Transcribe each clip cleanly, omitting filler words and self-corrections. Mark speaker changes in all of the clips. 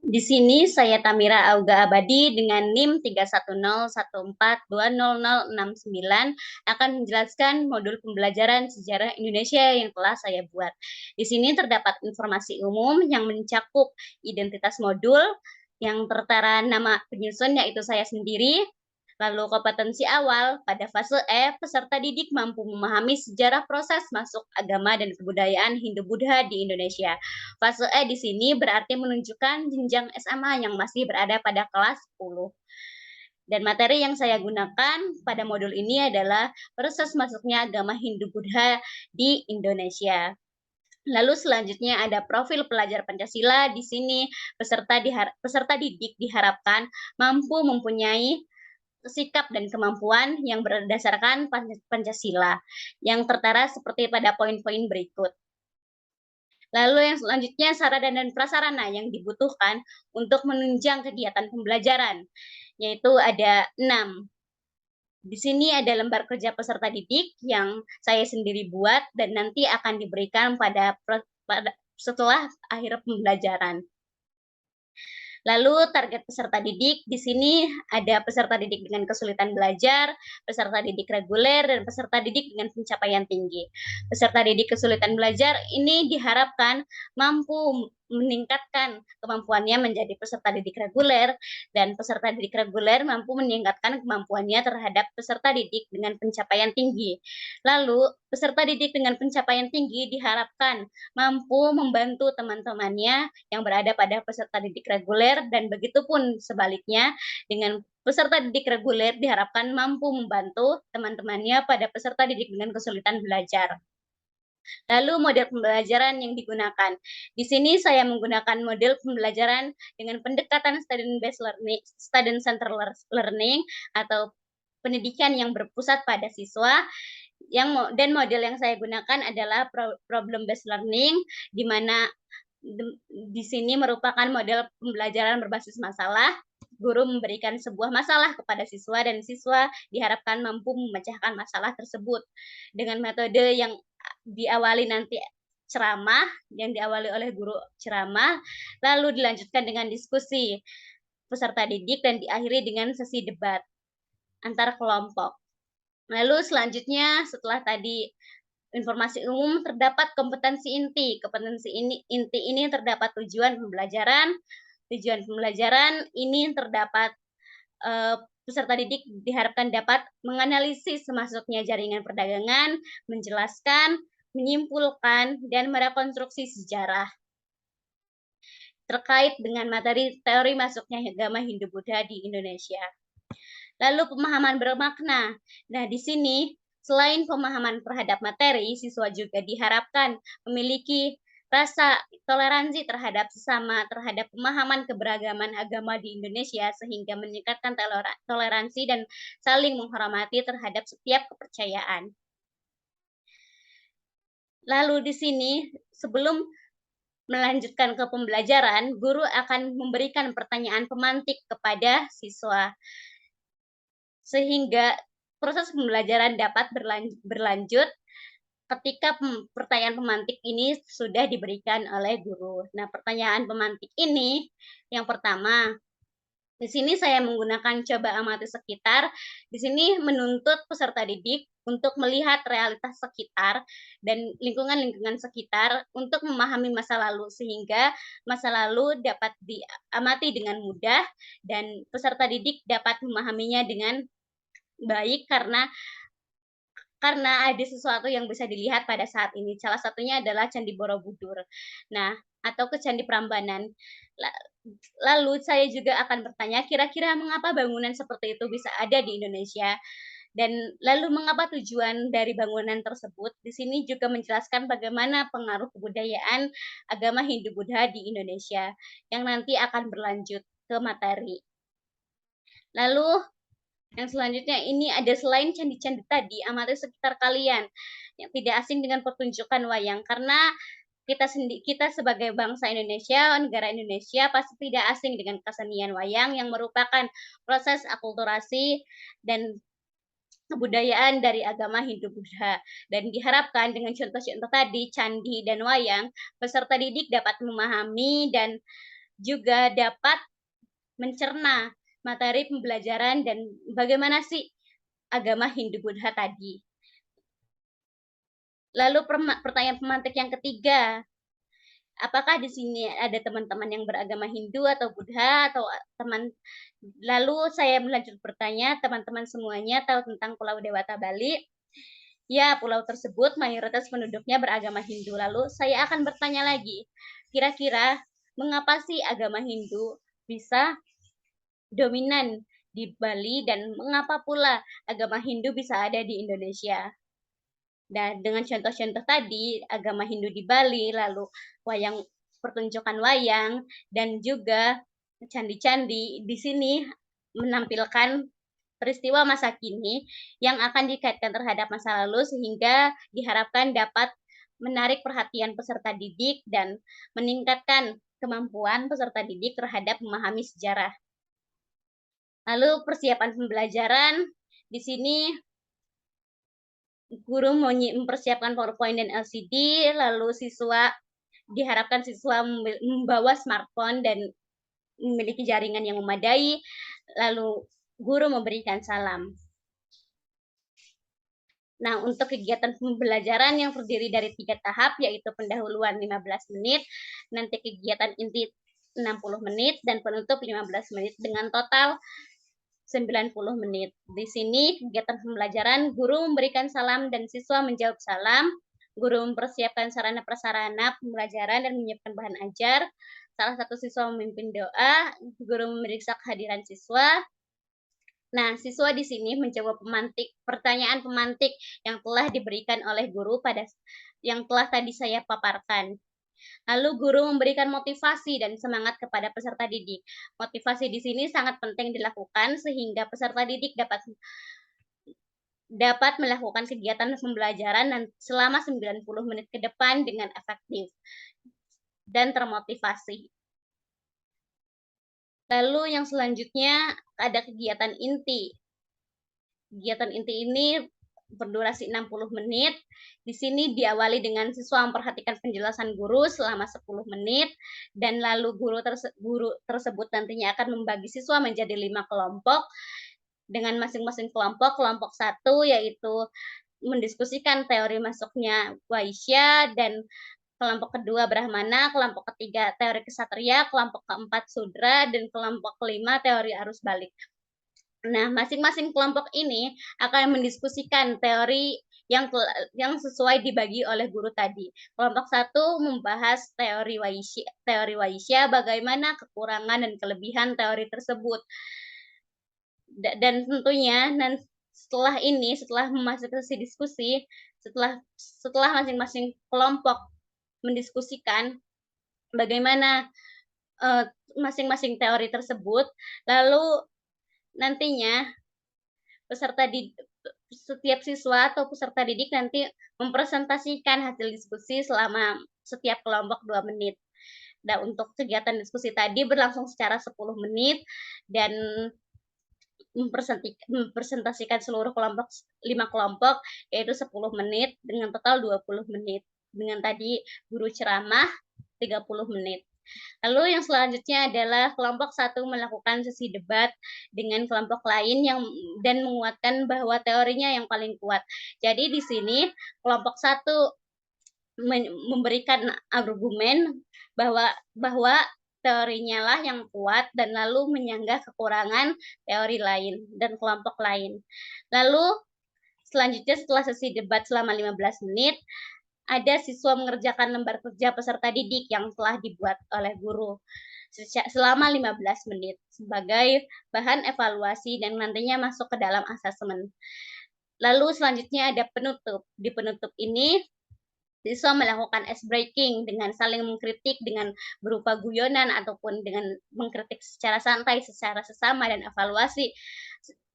Speaker 1: Di sini saya Tamira Auga Abadi dengan NIM 31014200069 akan menjelaskan modul pembelajaran sejarah Indonesia yang telah saya buat. Di sini terdapat informasi umum yang mencakup identitas modul, yang tertera nama penyusun yaitu saya sendiri. Lalu kompetensi awal, pada fase E, peserta didik mampu memahami sejarah proses masuk agama dan kebudayaan Hindu-Buddha di Indonesia. Fase E di sini berarti menunjukkan jenjang SMA yang masih berada pada kelas 10. Dan materi yang saya gunakan pada modul ini adalah proses masuknya agama Hindu-Buddha di Indonesia. Lalu selanjutnya ada profil pelajar Pancasila. Di sini peserta didik diharapkan mampu mempunyai sikap dan kemampuan yang berdasarkan Pancasila, yang tertera seperti pada poin-poin berikut. Lalu yang selanjutnya sarana dan prasarana yang dibutuhkan untuk menunjang kegiatan pembelajaran, yaitu ada 6. Di sini ada lembar kerja peserta didik yang saya sendiri buat dan nanti akan diberikan pada setelah akhir pembelajaran. Lalu target peserta didik, di sini ada peserta didik dengan kesulitan belajar, peserta didik reguler, dan peserta didik dengan pencapaian tinggi. Peserta didik kesulitan belajar ini diharapkan mampu meningkatkan kemampuannya menjadi peserta didik reguler, dan peserta didik reguler mampu meningkatkan kemampuannya terhadap peserta didik dengan pencapaian tinggi. Lalu, peserta didik dengan pencapaian tinggi diharapkan mampu membantu teman-temannya yang berada pada peserta didik reguler, dan begitupun sebaliknya dengan peserta didik reguler diharapkan mampu membantu teman-temannya pada peserta didik dengan kesulitan belajar. Lalu model pembelajaran yang digunakan. Di sini saya menggunakan model pembelajaran dengan pendekatan student-based learning, student-centered learning atau pendidikan yang berpusat pada siswa. Dan model yang saya gunakan adalah problem based learning, di mana di sini merupakan model pembelajaran berbasis masalah. Guru memberikan sebuah masalah kepada siswa dan siswa diharapkan mampu memecahkan masalah tersebut dengan metode yang diawali nanti ceramah, yang diawali oleh guru ceramah, lalu dilanjutkan dengan diskusi peserta didik dan diakhiri dengan sesi debat antar kelompok. Lalu selanjutnya setelah tadi informasi umum terdapat kompetensi inti. Kompetensi inti ini terdapat tujuan pembelajaran. Tujuan pembelajaran ini terdapat peserta didik diharapkan dapat menganalisis masuknya jaringan perdagangan, menjelaskan, menyimpulkan, dan merekonstruksi sejarah terkait dengan materi teori masuknya agama Hindu-Buddha di Indonesia. Lalu pemahaman bermakna. Nah, di sini selain pemahaman terhadap materi, siswa juga diharapkan memiliki rasa toleransi terhadap sesama, terhadap pemahaman keberagaman agama di Indonesia, sehingga meningkatkan toleransi dan saling menghormati terhadap setiap kepercayaan. Lalu di sini, sebelum melanjutkan ke pembelajaran, guru akan memberikan pertanyaan pemantik kepada siswa, sehingga proses pembelajaran dapat berlanjut ketika pertanyaan pemantik ini sudah diberikan oleh guru. Nah, pertanyaan pemantik ini yang pertama, di sini saya menggunakan coba amati sekitar. Di sini menuntut peserta didik untuk melihat realitas sekitar dan lingkungan-lingkungan sekitar untuk memahami masa lalu, sehingga masa lalu dapat diamati dengan mudah dan peserta didik dapat memahaminya dengan baik karena ada sesuatu yang bisa dilihat pada saat ini. Salah satunya adalah Candi Borobudur. Nah, atau ke Candi Prambanan. Lalu saya juga akan bertanya, kira-kira mengapa bangunan seperti itu bisa ada di Indonesia? Dan lalu mengapa tujuan dari bangunan tersebut? Di sini juga menjelaskan bagaimana pengaruh kebudayaan agama Hindu-Buddha di Indonesia yang nanti akan berlanjut ke materi. Lalu yang selanjutnya ini ada selain candi-candi tadi, amati sekitar kalian yang tidak asing dengan pertunjukan wayang, karena kita sebagai bangsa Indonesia, negara Indonesia pasti tidak asing dengan kesenian wayang yang merupakan proses akulturasi dan kebudayaan dari agama Hindu-Buddha. Dan diharapkan dengan contoh-contoh tadi, candi dan wayang, peserta didik dapat memahami dan juga dapat mencerna materi pembelajaran dan bagaimana sih agama Hindu-Buddha tadi. Lalu pertanyaan pemantik yang ketiga, apakah di sini ada teman-teman yang beragama Hindu atau Buddha atau teman lalu saya melanjut bertanya, teman-teman semuanya tahu tentang Pulau Dewata Bali? Ya, pulau tersebut mayoritas penduduknya beragama Hindu. Lalu saya akan bertanya lagi, kira-kira mengapa sih agama Hindu bisa dominan di Bali dan mengapa pula agama Hindu bisa ada di Indonesia? Dan dengan contoh-contoh tadi, agama Hindu di Bali, lalu pertunjukan wayang, dan juga candi-candi, di sini menampilkan peristiwa masa kini yang akan dikaitkan terhadap masa lalu sehingga diharapkan dapat menarik perhatian peserta didik dan meningkatkan kemampuan peserta didik terhadap memahami sejarah. Lalu persiapan pembelajaran, di sini guru mempersiapkan PowerPoint dan LCD, lalu diharapkan siswa membawa smartphone dan memiliki jaringan yang memadai, lalu guru memberikan salam. Nah, untuk kegiatan pembelajaran yang terdiri dari 3 tahap, yaitu pendahuluan 15 menit, nanti kegiatan inti 60 menit, dan penutup 15 menit dengan total 90 menit. Di sini kegiatan pembelajaran, guru memberikan salam dan siswa menjawab salam. Guru mempersiapkan sarana prasarana pembelajaran dan menyiapkan bahan ajar. Salah satu siswa memimpin doa, guru memeriksa kehadiran siswa. Nah, siswa di sini menjawab pertanyaan pemantik yang telah diberikan oleh guru yang telah tadi saya paparkan. Lalu guru memberikan motivasi dan semangat kepada peserta didik. Motivasi di sini sangat penting dilakukan sehingga peserta didik dapat melakukan kegiatan pembelajaran dan selama 90 menit ke depan dengan efektif dan termotivasi. Lalu yang selanjutnya ada kegiatan inti. Kegiatan inti ini berdurasi 60 menit. Di sini diawali dengan siswa memperhatikan penjelasan guru selama 10 menit dan lalu guru tersebut nantinya akan membagi siswa menjadi 5 kelompok dengan masing-masing kelompok 1 yaitu mendiskusikan teori masuknya Waisya dan kelompok kedua Brahmana, kelompok ketiga teori Kesatria, kelompok keempat Sudra dan kelompok kelima teori arus balik. Nah, masing-masing kelompok ini akan mendiskusikan teori yang sesuai dibagi oleh guru tadi. Kelompok 1 membahas teori Waisya, bagaimana kekurangan dan kelebihan teori tersebut. Dan tentunya setelah memasuki sesi diskusi, setelah masing-masing kelompok mendiskusikan bagaimana masing-masing teori tersebut, lalu nantinya setiap siswa atau peserta didik nanti mempresentasikan hasil diskusi selama setiap kelompok 2 menit. Dan untuk kegiatan diskusi tadi berlangsung secara 10 menit dan mempresentasikan seluruh 5 kelompok yaitu 10 menit dengan total 20 menit. Dengan tadi guru ceramah 30 menit. Lalu yang selanjutnya adalah kelompok 1 melakukan sesi debat dengan kelompok lain dan menguatkan bahwa teorinya yang paling kuat. Jadi di sini kelompok 1 memberikan argumen bahwa teorinya lah yang kuat dan lalu menyanggah kekurangan teori lain dan kelompok lain. Lalu selanjutnya setelah sesi debat selama 15 menit, ada siswa mengerjakan lembar kerja peserta didik yang telah dibuat oleh guru selama 15 menit sebagai bahan evaluasi dan nantinya masuk ke dalam asesmen. Lalu selanjutnya ada penutup. Di penutup ini siswa melakukan ice breaking dengan saling mengkritik dengan berupa guyonan ataupun dengan mengkritik secara santai, secara sesama dan evaluasi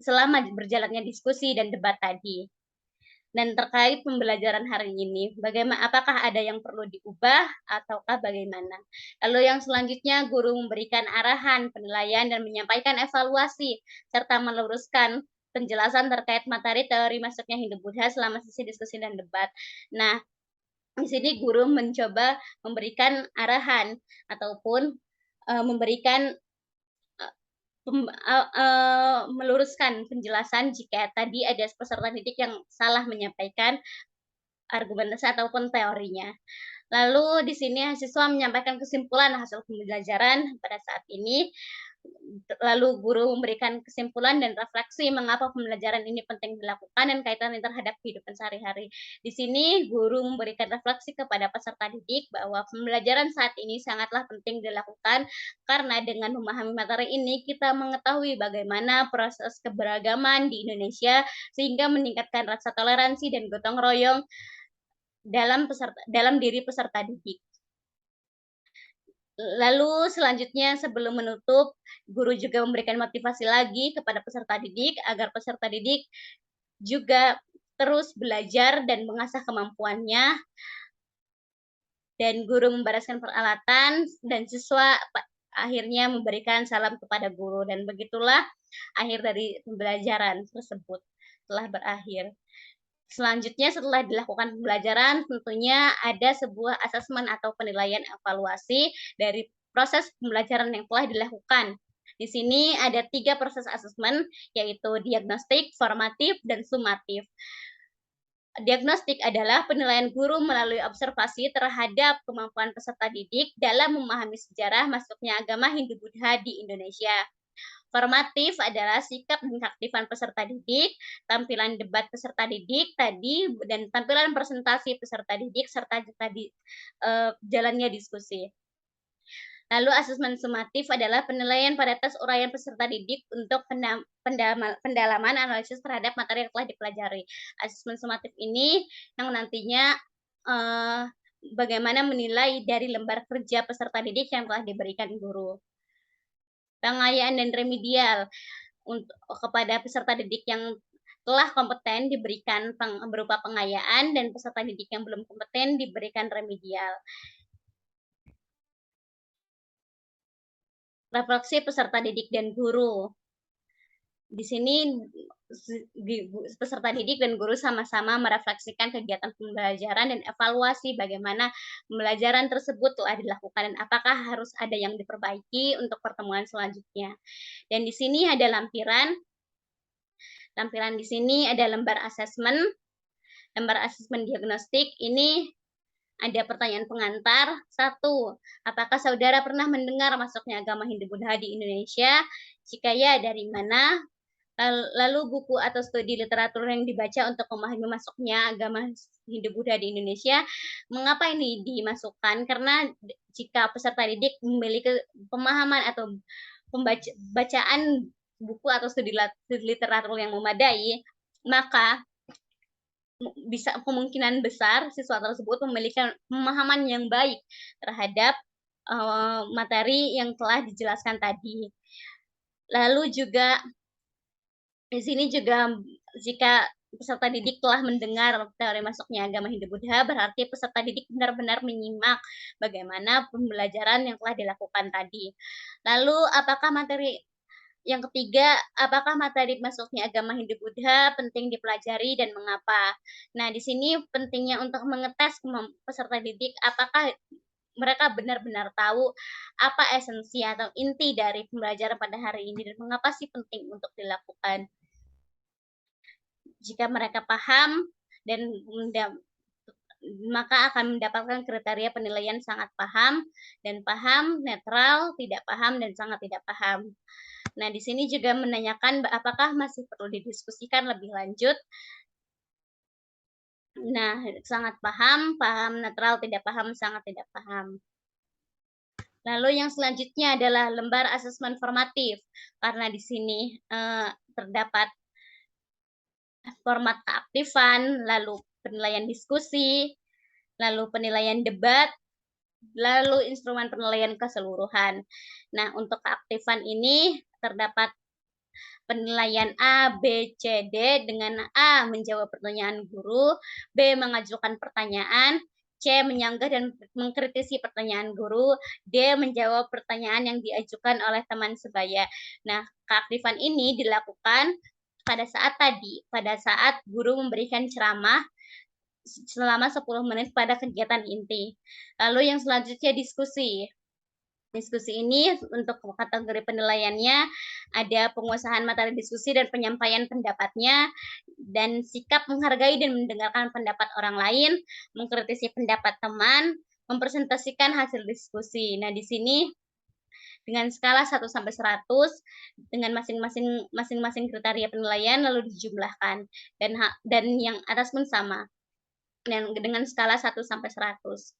Speaker 1: selama berjalannya diskusi dan debat tadi. Dan terkait pembelajaran hari ini, apakah ada yang perlu diubah ataukah bagaimana? Lalu yang selanjutnya, guru memberikan arahan, penilaian, dan menyampaikan evaluasi, serta meluruskan penjelasan terkait materi teori masuknya Hindu-Buddha selama sesi diskusi dan debat. Nah, di sini guru mencoba memberikan arahan ataupun memberikan meluruskan penjelasan jika tadi ada peserta didik yang salah menyampaikan argumentasi ataupun teorinya. Lalu di sini siswa menyampaikan kesimpulan hasil pembelajaran pada saat ini, lalu guru memberikan kesimpulan dan refleksi mengapa pembelajaran ini penting dilakukan dan kaitannya terhadap kehidupan sehari-hari. Di sini guru memberikan refleksi kepada peserta didik bahwa pembelajaran saat ini sangatlah penting dilakukan karena dengan memahami materi ini kita mengetahui bagaimana proses keberagaman di Indonesia sehingga meningkatkan rasa toleransi dan gotong royong dalam diri peserta didik. Lalu selanjutnya sebelum menutup, guru juga memberikan motivasi lagi kepada peserta didik agar peserta didik juga terus belajar dan mengasah kemampuannya, dan guru membereskan peralatan dan siswa akhirnya memberikan salam kepada guru, dan begitulah akhir dari pembelajaran tersebut telah berakhir. Selanjutnya setelah dilakukan pembelajaran tentunya ada sebuah asesmen atau penilaian evaluasi dari proses pembelajaran yang telah dilakukan. Di sini ada 3 proses asesmen, yaitu diagnostik, formatif, dan sumatif. Diagnostik adalah penilaian guru melalui observasi terhadap kemampuan peserta didik dalam memahami sejarah masuknya agama Hindu-Buddha di Indonesia. Formatif adalah sikap dan keaktifan peserta didik, tampilan debat peserta didik tadi, dan tampilan presentasi peserta didik, serta tadi jalannya diskusi. Lalu asesmen sumatif adalah penilaian pada tes uraian peserta didik untuk pendalaman analisis terhadap materi yang telah dipelajari. Asesmen sumatif ini yang nantinya bagaimana menilai dari lembar kerja peserta didik yang telah diberikan guru. Pengayaan dan remedial untuk kepada peserta didik yang telah kompeten diberikan berupa pengayaan, dan peserta didik yang belum kompeten diberikan remedial. Refleksi peserta didik dan guru. Di sini peserta didik dan guru sama-sama merefleksikan kegiatan pembelajaran dan evaluasi bagaimana pembelajaran tersebut telah dilakukan dan apakah harus ada yang diperbaiki untuk pertemuan selanjutnya. Dan di sini ada lampiran. Lampiran di sini ada lembar asesmen. Lembar asesmen diagnostik ini ada pertanyaan pengantar. 1. Apakah saudara pernah mendengar masuknya agama Hindu-Buddha di Indonesia? Jika ya, dari mana? Lalu buku atau studi literatur yang dibaca untuk memahami masuknya agama Hindu-Buddha di Indonesia, mengapa ini dimasukkan? Karena jika peserta didik memiliki pemahaman atau bacaan buku atau studi literatur yang memadai, maka bisa kemungkinan besar siswa tersebut memiliki pemahaman yang baik terhadap materi yang telah dijelaskan tadi. Lalu juga di sini juga jika peserta didik telah mendengar teori masuknya agama Hindu-Buddha, berarti peserta didik benar-benar menyimak bagaimana pembelajaran yang telah dilakukan tadi. Lalu apakah materi yang ketiga, apakah materi masuknya agama Hindu-Buddha penting dipelajari dan mengapa? Nah, di sini pentingnya untuk mengetes peserta didik apakah mereka benar-benar tahu apa esensi atau inti dari pembelajaran pada hari ini dan mengapa sih penting untuk dilakukan. Jika mereka paham dan maka akan mendapatkan kriteria penilaian sangat paham, netral, tidak paham, dan sangat tidak paham. Nah, di sini juga menanyakan apakah masih perlu didiskusikan lebih lanjut. Nah, sangat paham, netral, tidak paham, sangat tidak paham. Lalu yang selanjutnya adalah lembar asesmen formatif, karena di sini terdapat format keaktifan, lalu penilaian diskusi, lalu penilaian debat, lalu instrumen penilaian keseluruhan. Nah, untuk keaktifan ini terdapat penilaian A, B, C, D, dengan A menjawab pertanyaan guru, B mengajukan pertanyaan, C menyanggah dan mengkritisi pertanyaan guru, D menjawab pertanyaan yang diajukan oleh teman sebaya. Nah, keaktifan ini dilakukan pada saat guru memberikan ceramah selama 10 menit pada kegiatan inti. Lalu yang selanjutnya diskusi. Diskusi ini untuk kategori penilaiannya ada penguasaan materi diskusi dan penyampaian pendapatnya, dan sikap menghargai dan mendengarkan pendapat orang lain, mengkritisi pendapat teman, mempresentasikan hasil diskusi. Nah, di sini dengan skala 1 sampai 100 dengan masing-masing kriteria penilaian lalu dijumlahkan, dan yang atas pun sama dengan skala 1 sampai 100.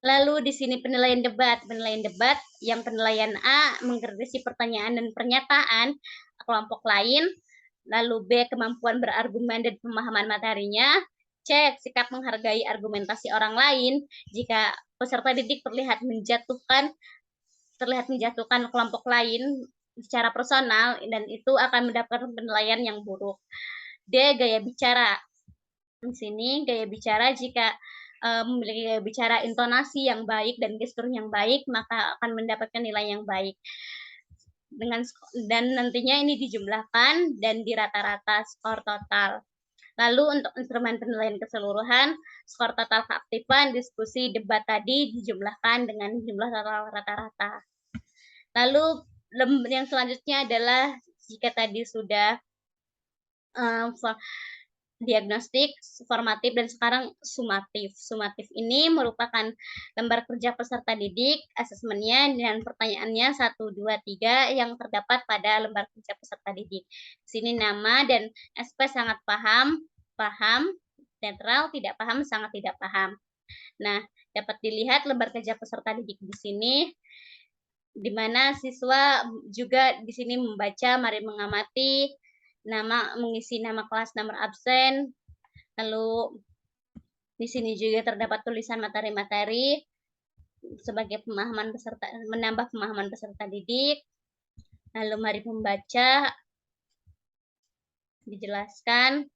Speaker 1: Lalu di sini penilaian debat. Penilaian debat yang penilaian A mengkritisi pertanyaan dan pernyataan kelompok lain, lalu B kemampuan berargumen dan pemahaman materinya, C sikap menghargai argumentasi orang lain. Jika peserta didik terlihat menjatuhkan kelompok lain secara personal, dan itu akan mendapatkan penilaian yang buruk. D gaya bicara. Di sini gaya bicara jika memiliki gaya bicara intonasi yang baik dan gestur yang baik, maka akan mendapatkan nilai yang baik. Dan nantinya ini dijumlahkan dan dirata-rata skor total. Lalu untuk instrumen penilaian keseluruhan, skor total keaktifan, diskusi, debat tadi dijumlahkan dengan jumlah total rata-rata. Lalu yang selanjutnya adalah jika tadi sudah diagnostik, formatif, dan sekarang sumatif. Sumatif ini merupakan lembar kerja peserta didik, asesmennya, dan pertanyaannya 1, 2, 3 yang terdapat pada lembar kerja peserta didik. Di sini nama dan SP sangat paham, netral, tidak paham, sangat tidak paham. Nah, dapat dilihat lembar kerja peserta didik di sini, di mana siswa juga di sini membaca, mari mengamati, mengisi nama kelas, nomor absen, lalu di sini juga terdapat tulisan materi-materi sebagai menambah pemahaman peserta didik. Lalu mari membaca, dijelaskan.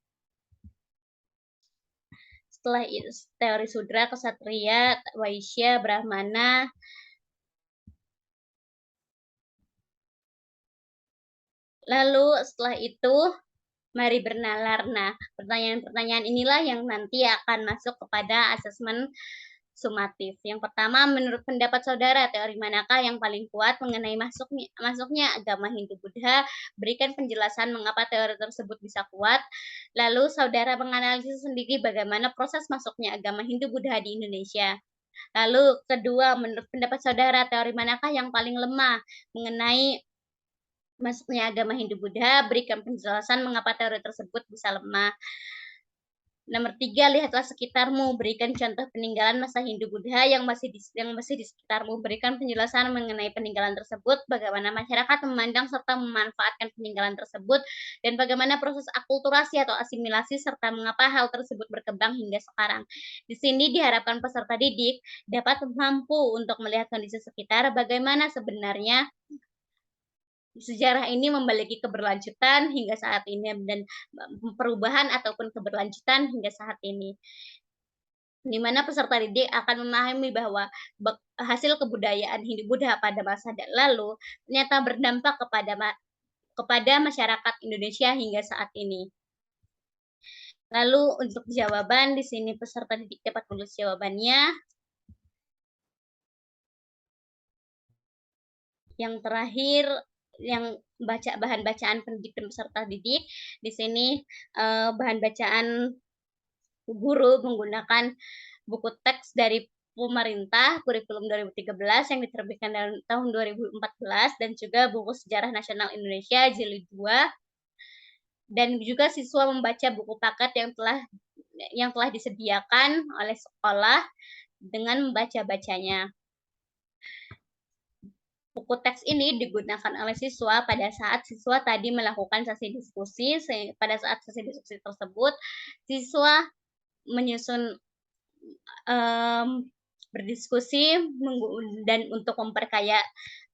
Speaker 1: Setelah teori sudra, kesatria, waisya, brahmana. Lalu setelah itu mari bernalar. Nah, pertanyaan-pertanyaan inilah yang nanti akan masuk kepada asesmen sumatif. Yang pertama, menurut pendapat saudara, teori manakah yang paling kuat mengenai masuknya agama Hindu-Buddha? Berikan penjelasan mengapa teori tersebut bisa kuat. Lalu saudara menganalisis sendiri bagaimana proses masuknya agama Hindu-Buddha di Indonesia. Lalu kedua, menurut pendapat saudara, teori manakah yang paling lemah mengenai masuknya agama Hindu-Buddha? Berikan penjelasan mengapa teori tersebut bisa lemah. Nomor 3, lihatlah sekitarmu, berikan contoh peninggalan masa Hindu-Buddha yang masih di sekitarmu. Berikan penjelasan mengenai peninggalan tersebut, bagaimana masyarakat memandang serta memanfaatkan peninggalan tersebut, dan bagaimana proses akulturasi atau asimilasi, serta mengapa hal tersebut berkembang hingga sekarang. Di sini diharapkan peserta didik dapat mampu untuk melihat kondisi sekitar, bagaimana sebenarnya sejarah ini memiliki keberlanjutan hingga saat ini, dan perubahan ataupun keberlanjutan hingga saat ini. Di mana peserta didik akan memahami bahwa hasil kebudayaan Hindu-Buddha pada masa lalu ternyata berdampak kepada masyarakat Indonesia hingga saat ini. Lalu untuk jawaban, di sini peserta didik dapat menulis jawabannya. Yang terakhir, yang bahan bacaan pendidik dan peserta didik. Di sini bahan bacaan guru menggunakan buku teks dari pemerintah kurikulum 2013 yang diterbitkan dalam tahun 2014, dan juga buku Sejarah Nasional Indonesia jilid 2, dan juga siswa membaca buku paket yang telah disediakan oleh sekolah dengan membaca-bacanya. Buku teks ini digunakan oleh siswa pada saat siswa tadi melakukan sesi diskusi. Pada saat sesi diskusi tersebut, siswa menyusun berdiskusi, dan untuk memperkaya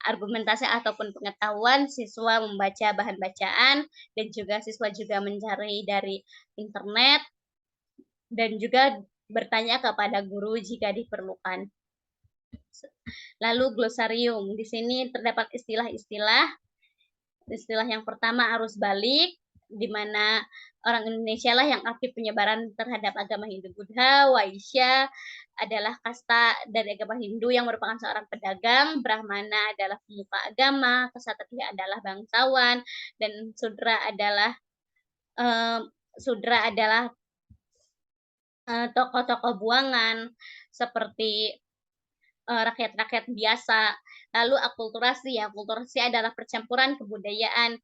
Speaker 1: argumentasi ataupun pengetahuan, siswa membaca bahan bacaan, dan juga siswa juga mencari dari internet, dan juga bertanya kepada guru jika diperlukan. Lalu glosarium. Di sini terdapat istilah-istilah. Istilah yang pertama arus balik. di mana orang Indonesia lah yang aktif penyebaran terhadap agama Hindu-Buddha. Waisya adalah kasta dari agama Hindu yang merupakan seorang pedagang, Brahmana adalah pemuka agama, Ksatria adalah bangsawan, dan eee, Sudra adalah tokoh-tokoh buangan seperti, rakyat-rakyat biasa. Lalu akulturasi adalah percampuran kebudayaan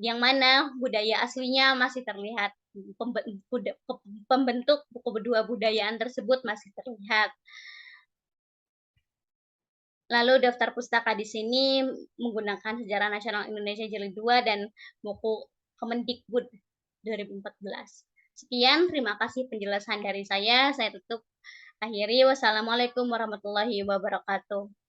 Speaker 1: yang mana budaya aslinya masih terlihat, pembe buda pep pembentuk kedua budayaan tersebut masih terlihat. Lalu daftar pustaka di sini menggunakan Sejarah Nasional Indonesia Jilid 2 dan buku Kemendikbud 2014. Sekian, terima kasih penjelasan dari saya tutup akhiri. Wassalamualaikum warahmatullahi wabarakatuh.